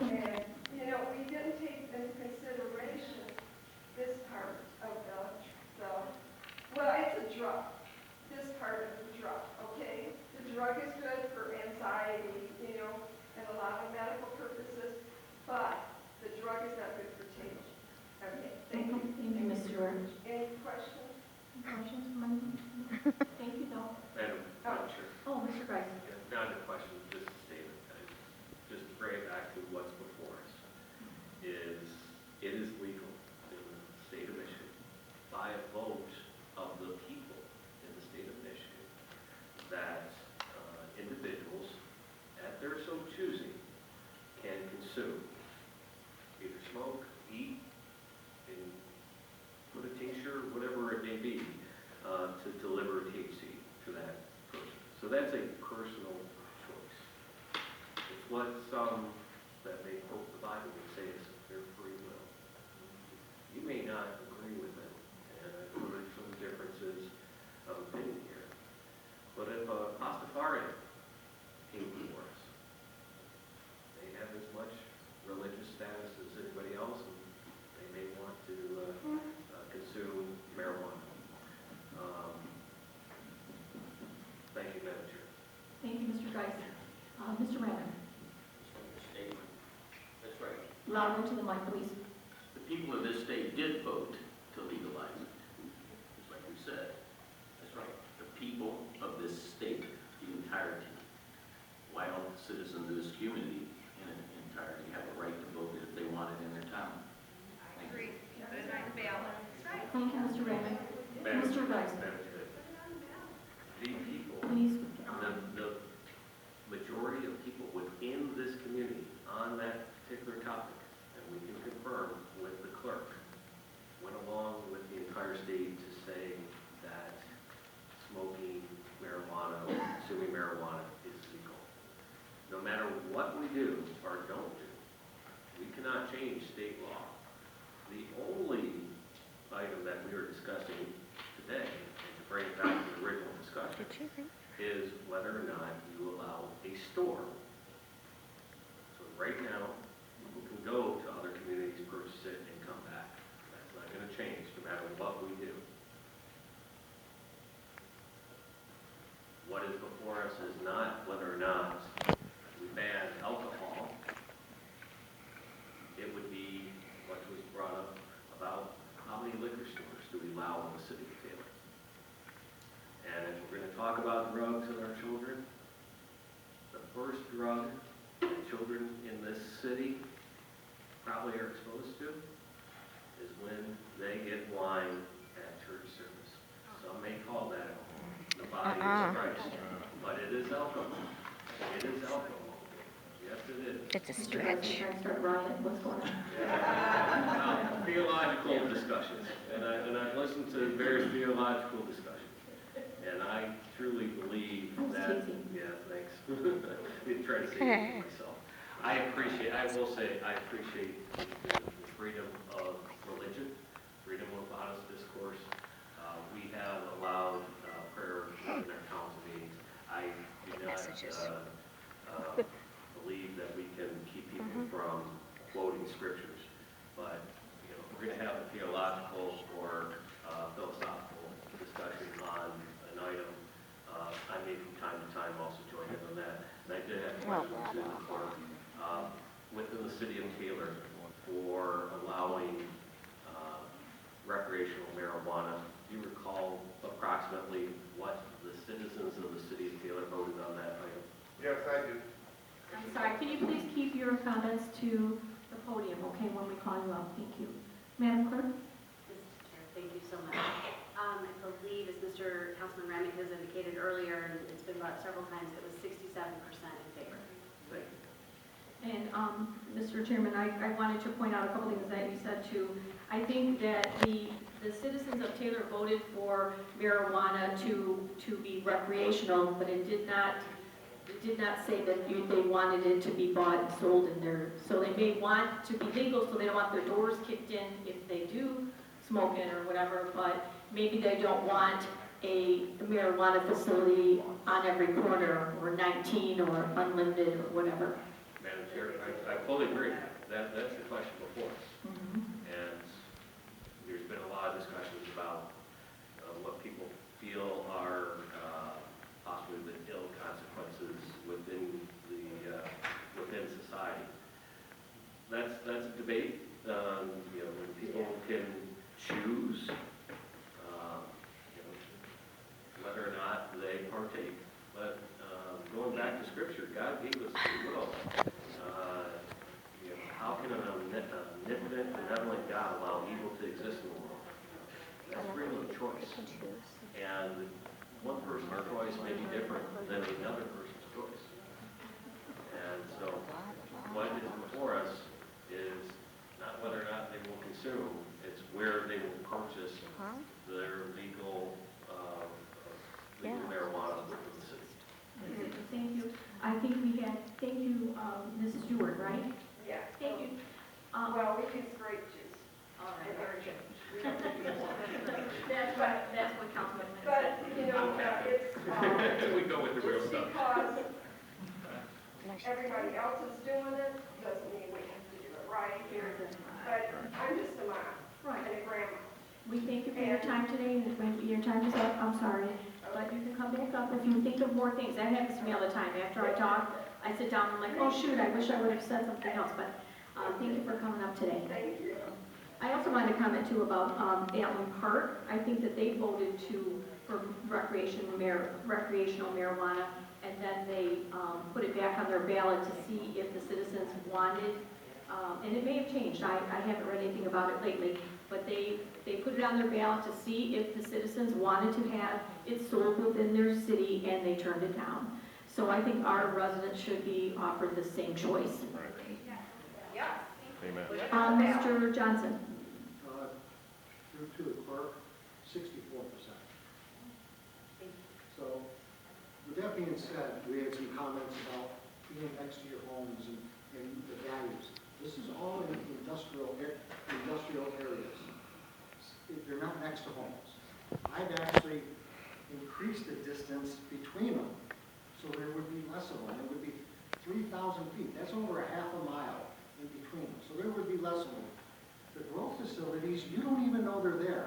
And, we didn't take into consideration this part of well, it's a drug, this part of the drug, okay? The drug is good for anxiety, and a lot of medical purposes, but the drug is not good for change. Okay, thank you. Thank you, Ms. Stewart. Any questions? Questions from anyone? Thank you, Bill. Madam Chair. Oh, Mr. Grice. Not a question, just a statement. Just to bring it back to what's before us. It is legal in the state of Michigan by a vote of the people in the state of Michigan that individuals, at their so choosing, can consume, either smoke, eat, and put a tincture, whatever it may be, to deliver THC to that person. So that's a personal choice. It's what some that may quote the Bible would say is their free will. You may not agree with it, and I've heard some differences of opinion here. But if a Pastafarian came before us, they have as much religious status as anybody else, and they may want to consume marijuana. Thank you, Madam Chair. Thank you, Mr. Grice. Mr. Randall. Statement. That's right. Louder to the mic, please. The people of this state did vote to legalize it. Just like you said. That's right. The people of this state, the entirety. Why don't the citizens of this community in entirety have a right to vote if they want it in their town? I agree. Put it on the ballot. That's right. Thank you, Mr. Randall. Mr. Grice. Madam Chair. The people, Please. the majority of people within this community on that particular topic, and we can confirm with the clerk, went along with the entire state to say that smoking marijuana, consuming marijuana is legal. No matter what we do or don't do, we cannot change state law. The only item that we are discussing today, and to bring it back to the original discussion, is whether or not you allow a store. So right now, people can go to other communities, purchase it, and come back. That's not going to change no matter what we do. What is before us is not whether or not we ban alcohol. It would be what was brought up about how many liquor stores do we allow in the city of Taylor. And if we're going to talk about drugs and our children, the first drug that children in this city probably are exposed to is when they get wine at church service. Some may call that the body of Christ, but it is alcohol. It is alcohol. Yes, it is. It's a stretch. What's going on? Well, theological discussions, and I've listened to various theological discussions. And I truly believe that, yeah, thanks. I didn't try to say it myself. I will say, I appreciate the freedom of religion, freedom of honest discourse. We have allowed prayer in our council meetings. I do not believe that we can keep people from quoting scriptures. But, we're going to have a theological or philosophical discussion on an item. I may from time to time also join in on that. And I did have questions to the clerk within the city of Taylor for allowing recreational marijuana. Do you recall approximately what the citizens of the city of Taylor voted on that item? Yes, I do. I'm sorry, can you please keep your comments to the podium, okay, when we call you up? Thank you. Madam Clerk? Mr. Chair, thank you so much. I believe, as Mr. Councilman Remick has indicated earlier, and it's been brought several times, it was 67% in favor. Thank you. And, Mr. Chairman, I wanted to point out a couple things that you said too. I think that the citizens of Taylor voted for marijuana to be recreational, but it did not say that they wanted it to be bought and sold in there. So they may want to be legal, so they don't want their doors kicked in if they do smoke it or whatever, but maybe they don't want a marijuana facility on every corner or 19 or unlimited or whatever. Madam Chair, I fully agree. That's the question before us. And there's been a lot of discussions about what people feel are possibly the ill consequences within within society. That's a debate. When people can choose, whether or not they partake. But going back to Scripture, God gave us the will. How can an omnipotent, benevolent God allow evil to exist in the world? That's freedom of choice. And one person's choice may be different than another person's choice. And so what is before us is not whether or not they will consume, it's where they will purchase their legal marijuana within the city. Thank you. I think we had, thank you, Mrs. Stewart, right? Yeah. Thank you. Well, we use grape juice. All in right. our juice. We don't use That's what Councilman Lynn But, said. it's, We go with the real just stuff. because everybody else is doing it, doesn't mean we have to do it right here. But I'm just a mom Right. and a grandma. We thank you for your time today, and when your time is up, I'm sorry, but you can come back up if you think of more things. That happens to me all the time. After I talk, I sit down, I'm like, oh shoot, I wish I would have said something else, but thank you for coming up today. Thank you. I also wanted to comment too about Allen Park. I think that they voted for recreational marijuana, and then they put it back on their ballot to see if the citizens wanted, and it may have changed. I haven't read anything about it lately, but they put it on their ballot to see if the citizens wanted to have it sold within their city, and they turned it down. So I think our residents should be offered the same choice. Yeah. Amen. Mr. Johnson. Due to the clerk, 64%. So, with that being said, we had some comments about being next to your homes and the values. This is all in industrial areas. They're not next to homes. I've actually increased the distance between them, so there would be less of them. It would be 3,000 feet. That's over a half a mile in between them. So there would be less of them. The growth facilities, you don't even know they're there.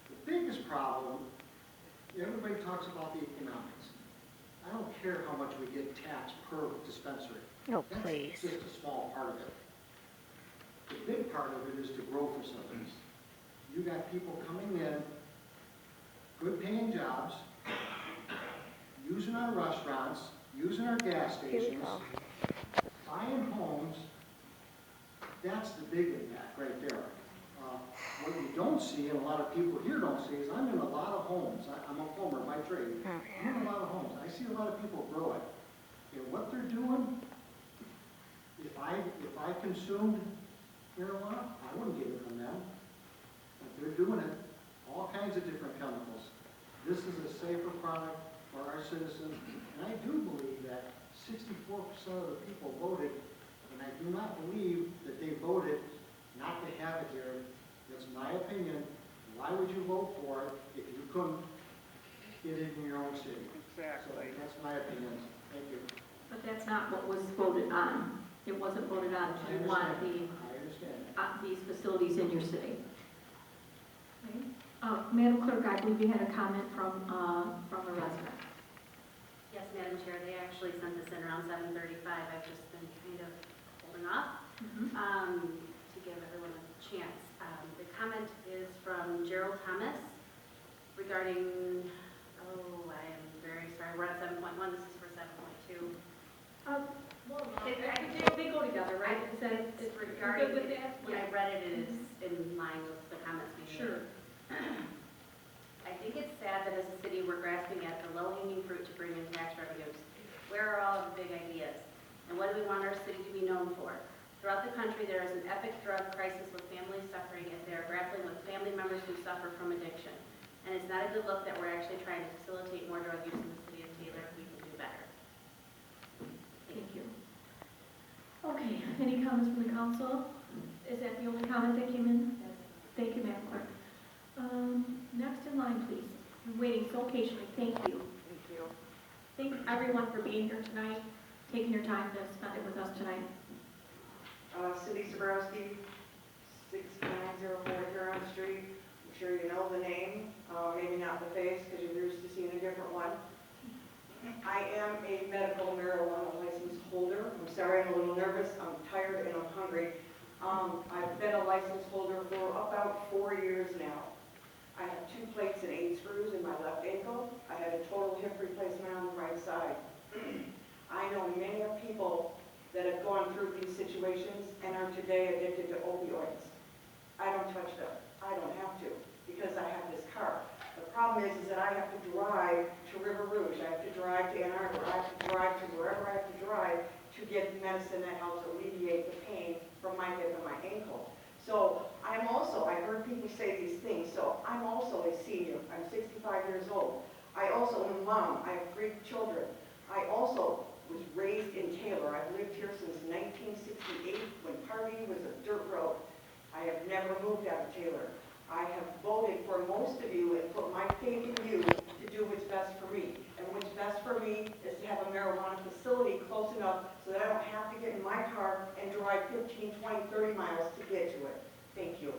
The biggest problem, everybody talks about the economics. I don't care how much we get taxed per dispensary. Oh, please. That's just a small part of it. The big part of it is the growth facilities. You got people coming in, good paying jobs, using our restaurants, using our gas stations, buying homes. That's the big impact right there. What you don't see, and a lot of people here don't see, is I'm in a lot of homes. I'm a plumber by trade. I'm in a lot of homes. I see a lot of people grow it. And what they're doing, if I consumed marijuana, I wouldn't get it from them. But they're doing it, all kinds of different chemicals. This is a safer product for our citizens. And I do believe that 64% of the people voted, and I do not believe that they voted not to have it here. That's my opinion. Why would you vote for it if you couldn't get it in your own city? Exactly. So that's my opinion. Thank you. But that's not what was voted on. It wasn't voted on if you want I understand. these facilities in your city. Okay. Madam Clerk, I believe you had a comment from a resident. Yes, Madam Chair, they actually sent this in around 7:35. I've just been kind of holding off to give everyone a chance. The comment is from Gerald Thomas regarding, I am very sorry, we're at 7.1, this is for 7.2. They go together, right? Is that, It's you're regarding, good with that? when I read it, it is in line with the comments we made. Sure. I think it's sad that as a city, we're grasping at the low-hanging fruit to bring in tax revenues. Where are all of the big ideas? And what do we want our city to be known for? Throughout the country, there is an epic drug crisis with families suffering as they are grappling with family members who suffer from addiction. And it's not a good look that we're actually trying to facilitate more drug use in the city of Taylor. We can do better. Thank you. Okay, any comments from the council? Is that the only comment that came in? Thank you, Madam Clerk. Next in line, please. I'm waiting so patiently. Thank you. Thank you. Thank everyone for being here tonight. taking your time to spend it with us tonight. Cindy Sabrowski, 6904 Huron Street. I'm sure you know the name, maybe not the face because you're used to seeing a different one. I am a medical marijuana license holder. I'm sorry, I'm a little nervous. I'm tired and I'm hungry. I've been a license holder for about 4 years now. I have 2 plates and 8 screws in my left ankle. I had a total hip replacement on the right side. I know many of people that have gone through these situations and are today addicted to opioids. I don't touch them. I don't have to because I have this car. The problem is that I have to drive to River Rouge. I have to drive to Ann Arbor. I have to drive to wherever I have to drive to get medicine that helps alleviate the pain from my hip and my ankle. So I'm also, I heard people say these things, so I'm also a senior. I'm 65 years old. I also am a mom. I have 3 children. I also was raised in Taylor. I've lived here since 1968 when Pardee was a dirt road. I have never moved out of Taylor. I have voted for most of you and put my faith in you to do what's best for me. And what's best for me is to have a marijuana facility close enough so that I don't have to get in my car and drive 15, 20, 30 miles to get to it. Thank you.